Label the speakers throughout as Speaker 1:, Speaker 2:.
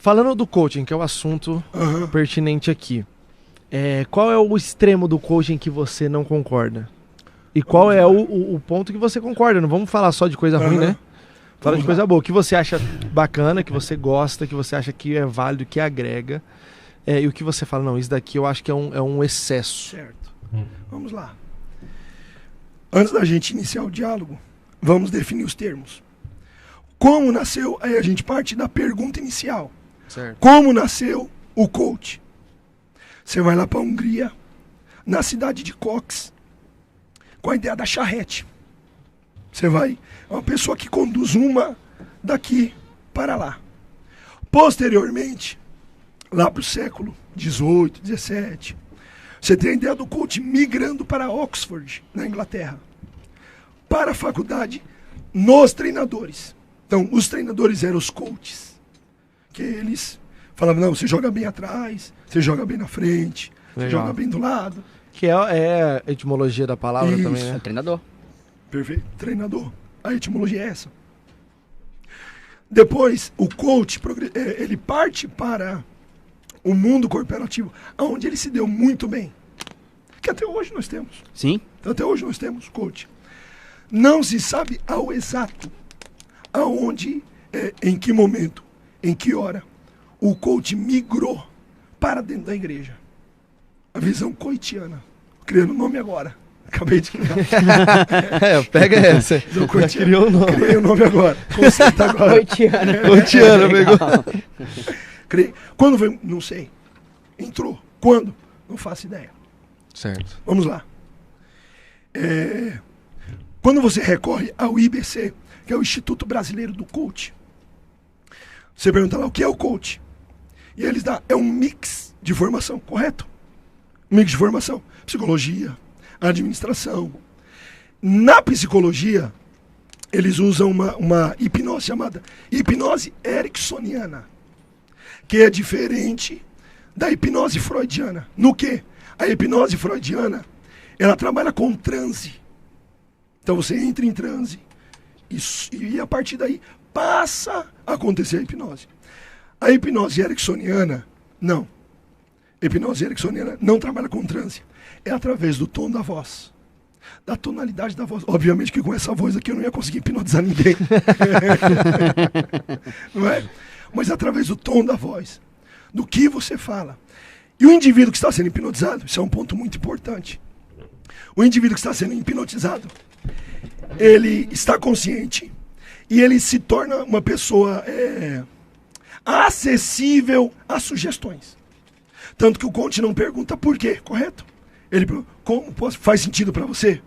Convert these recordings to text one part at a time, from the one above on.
Speaker 1: Falando do coaching, que é o assunto pertinente aqui, qual é o extremo do coaching que você não concorda? E qual é o ponto que você concorda? Não vamos falar só de coisa ruim, né? Fala de coisa boa. O que você acha bacana, que você gosta, que você acha que é válido, que agrega. E o que você fala, não, isso daqui eu acho que é um excesso.
Speaker 2: Certo. Vamos lá. Antes da gente iniciar o diálogo, vamos definir os termos. Como nasceu, aí a gente parte da pergunta inicial.
Speaker 1: Certo.
Speaker 2: Como nasceu o coach? Você vai lá para a Hungria, na cidade de Cox, com a ideia da charrete. Você vai, é uma pessoa que conduz uma daqui para lá. Posteriormente, lá para o século XVIII, XVII, você tem a ideia do coach migrando para Oxford, na Inglaterra, para a faculdade nos treinadores. Então, os treinadores eram os coaches, que eles falavam, não, você joga bem atrás, você joga bem na frente, você joga bem do lado.
Speaker 1: Que é a etimologia da palavra também, né?
Speaker 3: É treinador.
Speaker 2: Perfeito, treinador. A etimologia é essa. Depois, o coach, ele parte para o mundo corporativo, onde ele se deu muito bem. Que até hoje nós temos.
Speaker 3: Sim.
Speaker 2: Até hoje nós temos coach. Não se sabe ao exato aonde, em que momento, em que hora, o coach migrou para dentro da igreja. A visão coitiana. Criando o nome agora. Acabei de criar.
Speaker 1: Pega essa. Já criou o nome.
Speaker 2: Criei o nome agora. Conceito agora.
Speaker 1: Coitiana, pegou.
Speaker 2: Criei. Quando veio? Não sei. Entrou. Quando? Não faço ideia.
Speaker 1: Certo.
Speaker 2: Vamos lá. Quando você recorre ao IBC, que é o Instituto Brasileiro do Coach, você pergunta lá o que é o coach. E eles dão, é um mix de formação, correto? Um mix de formação. Psicologia, administração. Na psicologia, eles usam uma hipnose chamada hipnose ericksoniana, que é diferente da hipnose freudiana. No quê? A hipnose freudiana, ela trabalha com transe. Então você entra em transe e a partir daí passa a acontecer a hipnose. A hipnose ericksoniana, não. A hipnose ericksoniana não trabalha com transe. É através do tom da voz, da tonalidade da voz. Obviamente que com essa voz aqui eu não ia conseguir hipnotizar ninguém. Não é? Mas através do tom da voz, do que você fala. E o indivíduo que está sendo hipnotizado, isso é um ponto muito importante. O indivíduo que está sendo hipnotizado, ele está consciente e ele se torna uma pessoa acessível às sugestões. Tanto que o coach não pergunta por quê, correto? Ele pergunta, faz sentido para você?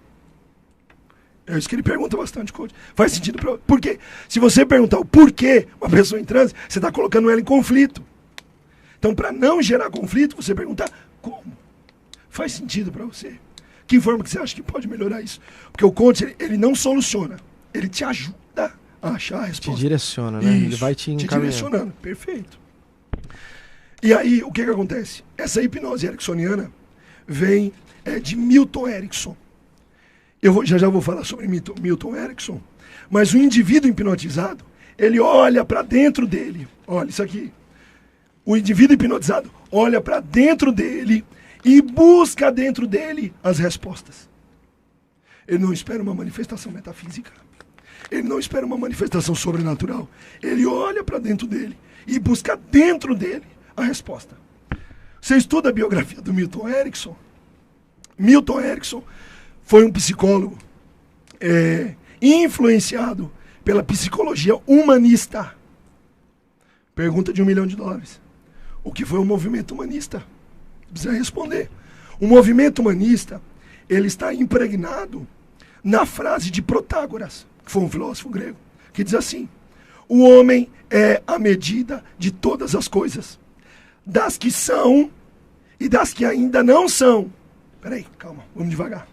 Speaker 2: É isso que ele pergunta bastante, coach. Faz sentido para você? Por quê? Se você perguntar o porquê uma pessoa em transe, você está colocando ela em conflito. Então, para não gerar conflito, você pergunta como? Faz sentido para você? Que forma que você acha que pode melhorar isso? Porque o coach, ele não soluciona. Ele te ajuda a achar a resposta.
Speaker 1: Te direciona, né?
Speaker 2: Isso,
Speaker 1: ele vai te encaminhando.
Speaker 2: Te direcionando, perfeito. E aí, o que acontece? Essa hipnose ericksoniana vem de Milton Erickson. Eu já vou falar sobre Milton Erickson, mas o indivíduo hipnotizado, ele olha para dentro dele. Olha isso aqui. O indivíduo hipnotizado olha para dentro dele e busca dentro dele as respostas. Ele não espera uma manifestação metafísica. Ele não espera uma manifestação sobrenatural. Ele olha para dentro dele e busca dentro dele a resposta. Você estuda a biografia do Milton Erickson? Milton Erickson foi um psicólogo influenciado pela psicologia humanista. Pergunta de $1 milhão. O que foi o movimento humanista? Precisa responder. O movimento humanista, ele está impregnado na frase de Protágoras, que foi um filósofo grego, que diz assim: o homem é a medida de todas as coisas, das que são e das que ainda não são. Peraí, calma, vamos devagar.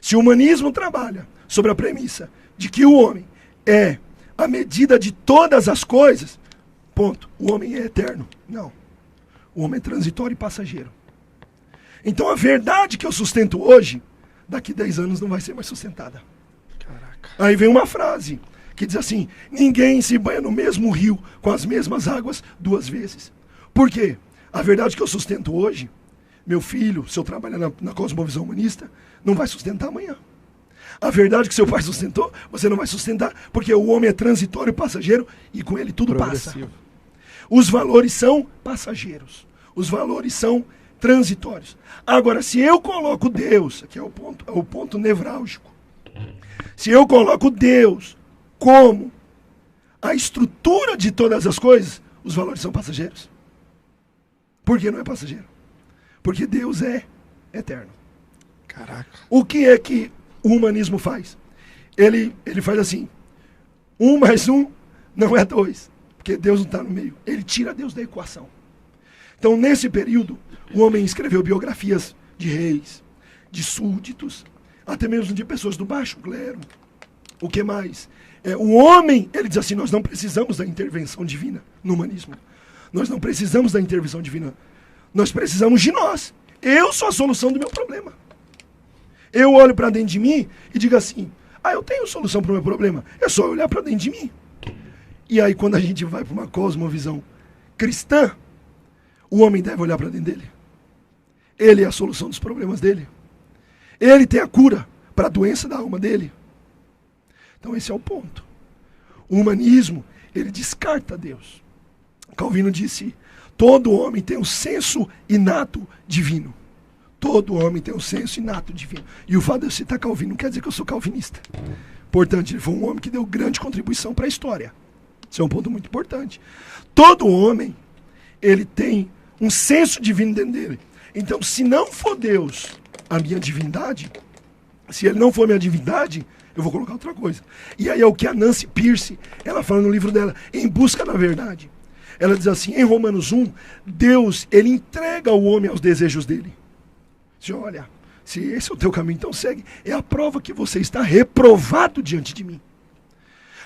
Speaker 2: Se o humanismo trabalha sobre a premissa de que o homem é a medida de todas as coisas, ponto, o homem é eterno. Não. O homem é transitório e passageiro. Então a verdade que eu sustento hoje, daqui 10 anos não vai ser mais sustentada.
Speaker 1: Caraca.
Speaker 2: Aí vem uma frase que diz assim: ninguém se banha no mesmo rio com as mesmas águas 2 vezes. Por quê? A verdade que eu sustento hoje, meu filho, se eu trabalhar na cosmovisão humanista, não vai sustentar amanhã. A verdade que seu pai sustentou, você não vai sustentar, porque o homem é transitório, passageiro, e com ele tudo passa. Os valores são passageiros. Os valores são transitórios. Agora, se eu coloco Deus, aqui é o ponto nevrálgico, se eu coloco Deus como a estrutura de todas as coisas, os valores são passageiros. Por que não é passageiro? Porque Deus é eterno.
Speaker 1: Caraca.
Speaker 2: O que é que o humanismo faz? Ele faz assim: 1 mais 1 não é 2, porque Deus não está no meio. Ele tira Deus da equação. Então, nesse período, o homem escreveu biografias de reis, de súditos, até mesmo de pessoas do baixo clero. O que mais? O homem, ele diz assim: nós não precisamos da intervenção divina no humanismo. Nós não precisamos da intervenção divina. Nós precisamos de nós. Eu sou a solução do meu problema. Eu olho para dentro de mim e digo assim: eu tenho solução para o meu problema. É só olhar para dentro de mim. E aí, quando a gente vai para uma cosmovisão cristã, o homem deve olhar para dentro dele. Ele é a solução dos problemas dele. Ele tem a cura para a doença da alma dele. Então esse é o ponto. O humanismo, ele descarta Deus. Calvino disse: todo homem tem um senso inato divino. Todo homem tem um senso inato divino. E o fato de eu citar Calvino não quer dizer que eu sou calvinista. Portanto, ele foi um homem que deu grande contribuição para a história. Isso é um ponto muito importante. Todo homem, ele tem um senso divino dentro dele. Então, se não for Deus a minha divindade, se ele não for minha divindade, eu vou colocar outra coisa. E aí é o que a Nancy Pierce, ela fala no livro dela, Em Busca da Verdade. Ela diz assim, em Romanos 1, Deus, ele entrega o homem aos desejos dele. Se olha, se esse é o teu caminho, então segue. É a prova que você está reprovado diante de mim.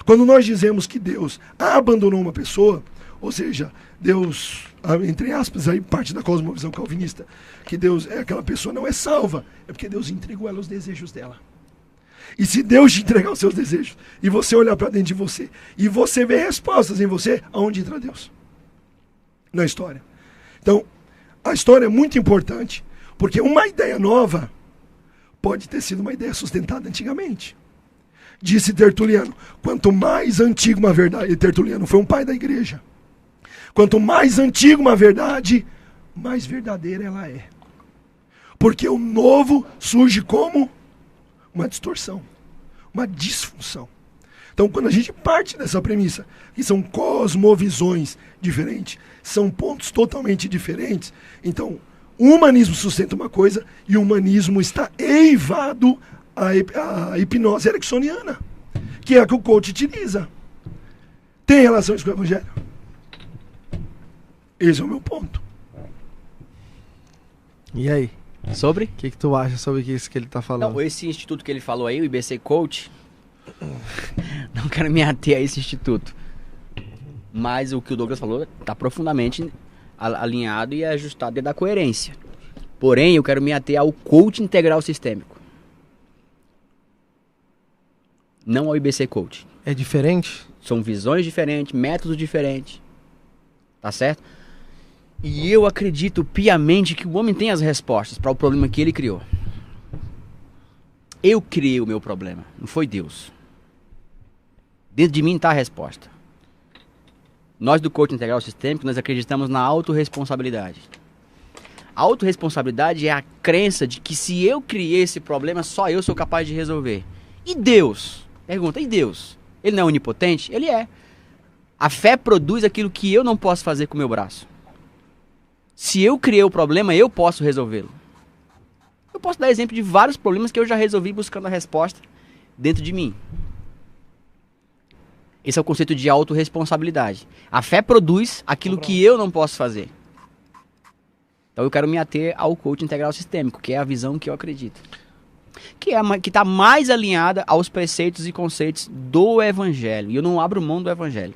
Speaker 2: Quando nós dizemos que Deus abandonou uma pessoa, ou seja, Deus, entre aspas, aí parte da cosmovisão calvinista, que Deus é aquela pessoa não é salva, é porque Deus entregou ela aos desejos dela. E se Deus te entregar os seus desejos, e você olhar para dentro de você, e você ver respostas em você, aonde entra Deus? Na história. Então, a história é muito importante, porque uma ideia nova pode ter sido uma ideia sustentada antigamente. Disse Tertuliano, quanto mais antiga uma verdade, e Tertuliano foi um pai da igreja, quanto mais antiga uma verdade, mais verdadeira ela é. Porque o novo surge como uma distorção, uma disfunção. Então, quando a gente parte dessa premissa, que são cosmovisões diferentes, são pontos totalmente diferentes, então, o humanismo sustenta uma coisa e o humanismo está eivado à hipnose ericksoniana, que é a que o coach utiliza. Tem relação com o evangelho? Esse é o meu ponto.
Speaker 1: E aí?
Speaker 3: Sobre?
Speaker 1: O que tu acha sobre isso que ele tá falando?
Speaker 3: Não, esse instituto que ele falou aí, o IBC Coach, não quero me ater a esse instituto. Mas o que o Douglas falou está profundamente alinhado e ajustado dentro da coerência. Porém, eu quero me ater ao coach integral sistêmico. Não ao IBC Coach.
Speaker 1: É diferente?
Speaker 3: São visões diferentes, métodos diferentes. Tá certo? E eu acredito piamente que o homem tem as respostas para o problema que ele criou. Eu criei o meu problema, não foi Deus. Dentro de mim está a resposta. Nós do coaching integral sistêmico, nós acreditamos na autorresponsabilidade. A autorresponsabilidade é a crença de que se eu criei esse problema, só eu sou capaz de resolver. E Deus? Pergunta, e Deus? Ele não é onipotente? Ele é. A fé produz aquilo que eu não posso fazer com o meu braço. Se eu criei o problema, eu posso resolvê-lo. Eu posso dar exemplo de vários problemas que eu já resolvi buscando a resposta dentro de mim. Esse é o conceito de autorresponsabilidade. A fé produz aquilo que eu não posso fazer. Então eu quero me ater ao coaching integral sistêmico, que é a visão que eu acredito. Que está mais alinhada aos preceitos e conceitos do evangelho. E eu não abro mão do evangelho.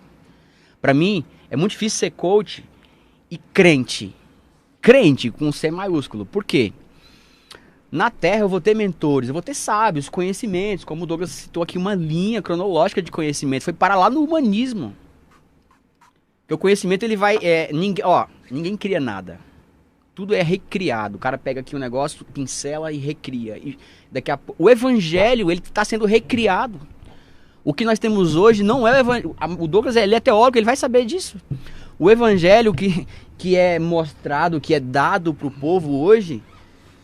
Speaker 3: Para mim, é muito difícil ser coach e crente. Crente com C maiúsculo. Por quê? Na Terra eu vou ter mentores, eu vou ter sábios, conhecimentos, como o Douglas citou aqui, uma linha cronológica de conhecimento. Foi para lá no humanismo. Porque o conhecimento, ele vai... ninguém cria nada. Tudo é recriado. O cara pega aqui um negócio, pincela e recria. E daqui a pouco... O evangelho, ele está sendo recriado. O que nós temos hoje não é o evangelho. O Douglas, ele é teólogo, ele vai saber disso. O evangelho que é mostrado, que é dado para o povo hoje...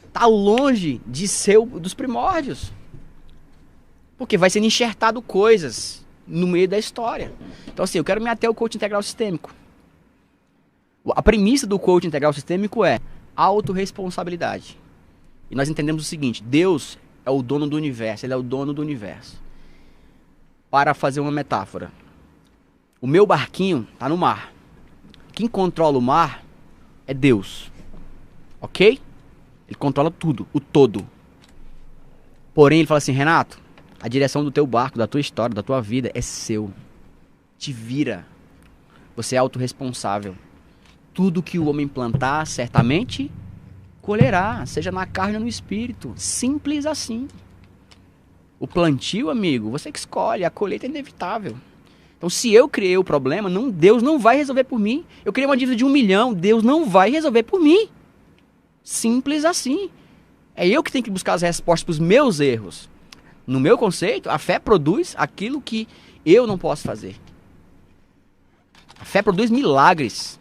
Speaker 3: Está longe de ser dos primórdios. Porque vai sendo enxertado coisas no meio da história. Então assim, eu quero me ater ao coaching integral sistêmico. A premissa do coaching integral sistêmico é autorresponsabilidade. E nós entendemos o seguinte, Deus é o dono do universo, Ele é o dono do universo. Para fazer uma metáfora, o meu barquinho está no mar. Quem controla o mar é Deus. Ok? Ele controla tudo, o todo. Porém, ele fala assim, Renato, a direção do teu barco, da tua história, da tua vida é seu. Te vira. Você é autorresponsável. Tudo que o homem plantar, certamente colherá, seja na carne ou no espírito. Simples assim. O plantio, amigo, você que escolhe, a colheita é inevitável. Então, se eu criei o problema, Deus não vai resolver por mim. Eu criei uma dívida de 1 milhão, Deus não vai resolver por mim. Simples assim. É eu que tenho que buscar as respostas para os meus erros. No meu conceito, a fé produz aquilo que eu não posso fazer. A fé produz milagres.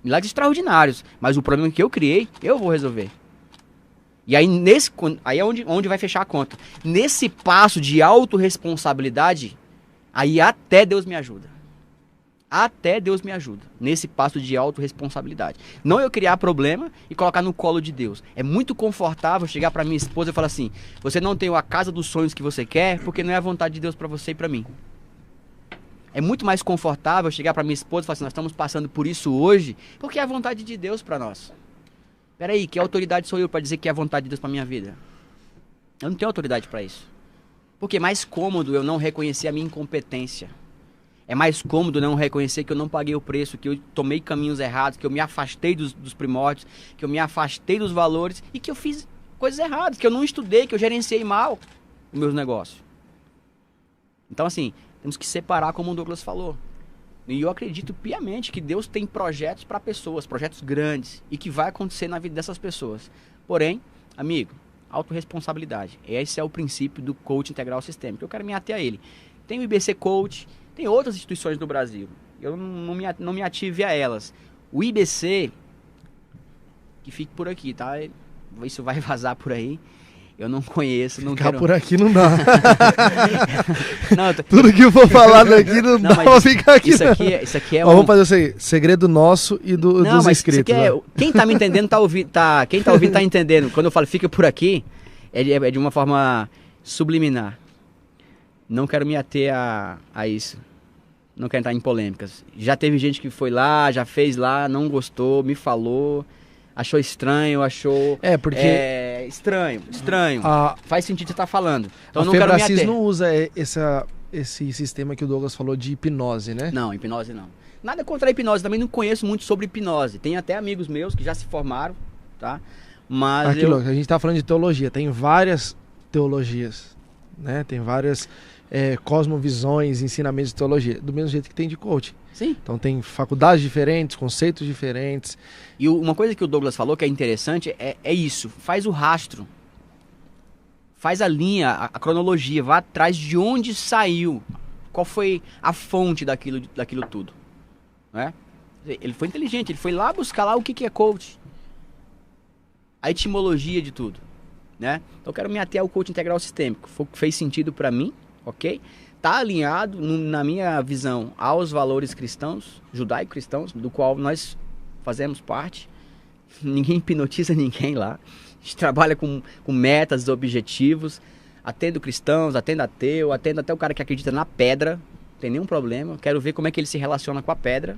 Speaker 3: Milagres extraordinários. Mas o problema que eu criei, eu vou resolver. E aí, aí é onde vai fechar a conta. Nesse passo de autorresponsabilidade, aí até Deus me ajuda. Até Deus me ajuda, nesse passo de autorresponsabilidade. Não eu criar problema e colocar no colo de Deus. É muito confortável chegar para minha esposa e falar assim, você não tem a casa dos sonhos que você quer, porque não é a vontade de Deus para você e para mim. É muito mais confortável chegar para minha esposa e falar assim, nós estamos passando por isso hoje, porque é a vontade de Deus para nós. Peraí, que autoridade sou eu para dizer que é a vontade de Deus para minha vida? Eu não tenho autoridade para isso. Porque é mais cômodo eu não reconhecer a minha incompetência. É mais cômodo não reconhecer que eu não paguei o preço, que eu tomei caminhos errados, que eu me afastei dos primórdios, que eu me afastei dos valores e que eu fiz coisas erradas, que eu não estudei, que eu gerenciei mal os meus negócios. Então assim, temos que separar como o Douglas falou. E eu acredito piamente que Deus tem projetos para pessoas, projetos grandes, e que vai acontecer na vida dessas pessoas. Porém, amigo, autorresponsabilidade. Esse é o princípio do coaching integral sistêmico. Eu quero me ater a ele. Tem o IBC Coach, tem outras instituições do Brasil. Eu não me ative a elas. O IBC, que fique por aqui, tá? Isso vai vazar por aí. Eu não conheço, não
Speaker 1: ficar
Speaker 3: quero...
Speaker 1: por aqui não dá.
Speaker 3: Não,
Speaker 1: Tudo que eu for falar daqui não dá pra ficar aqui.
Speaker 3: Isso aqui é
Speaker 1: Vamos fazer isso aí. Segredo nosso e dos inscritos.
Speaker 3: Isso aqui quem tá me entendendo tá ouvindo, quem tá ouvindo tá entendendo. Quando eu falo fica por aqui, é de uma forma subliminar. Não quero me ater a isso. Não quero entrar em polêmicas. Já teve gente que foi lá, já fez lá, não gostou, me falou, achou estranho, achou... estranho. Faz sentido você estar falando. Então não quero me ater.
Speaker 1: não usa esse sistema que o Douglas falou de hipnose, né?
Speaker 3: Não, hipnose não. Nada contra a hipnose, também não conheço muito sobre hipnose. Tem até amigos meus que já se formaram, tá? Mas
Speaker 1: a gente tá falando de teologia, tem várias teologias, né? Tem várias cosmovisões, ensinamentos de teologia, do mesmo jeito que tem de coaching.
Speaker 3: Sim.
Speaker 1: Então tem faculdades diferentes, conceitos diferentes.
Speaker 3: E uma coisa que o Douglas falou que é interessante é isso, faz o rastro. Faz a linha, a cronologia, vá atrás de onde saiu, qual foi a fonte daquilo tudo. Né? Ele foi inteligente, ele foi lá buscar lá o que é coach. A etimologia de tudo. Né? Então eu quero me ater ao coaching integral sistêmico. Foi o que fez sentido para mim, ok? Está alinhado, na minha visão, aos valores cristãos, judaico-cristãos, do qual nós fazemos parte. Ninguém hipnotiza ninguém lá. A gente trabalha com metas, objetivos. Atendo cristãos, atendo ateu, atendo até o cara que acredita na pedra. Não tem nenhum problema. Quero ver como é que ele se relaciona com a pedra.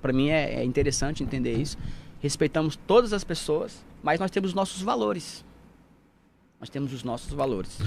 Speaker 3: Para mim é interessante entender isso. Respeitamos todas as pessoas, mas nós temos nossos valores. Nós temos os nossos valores.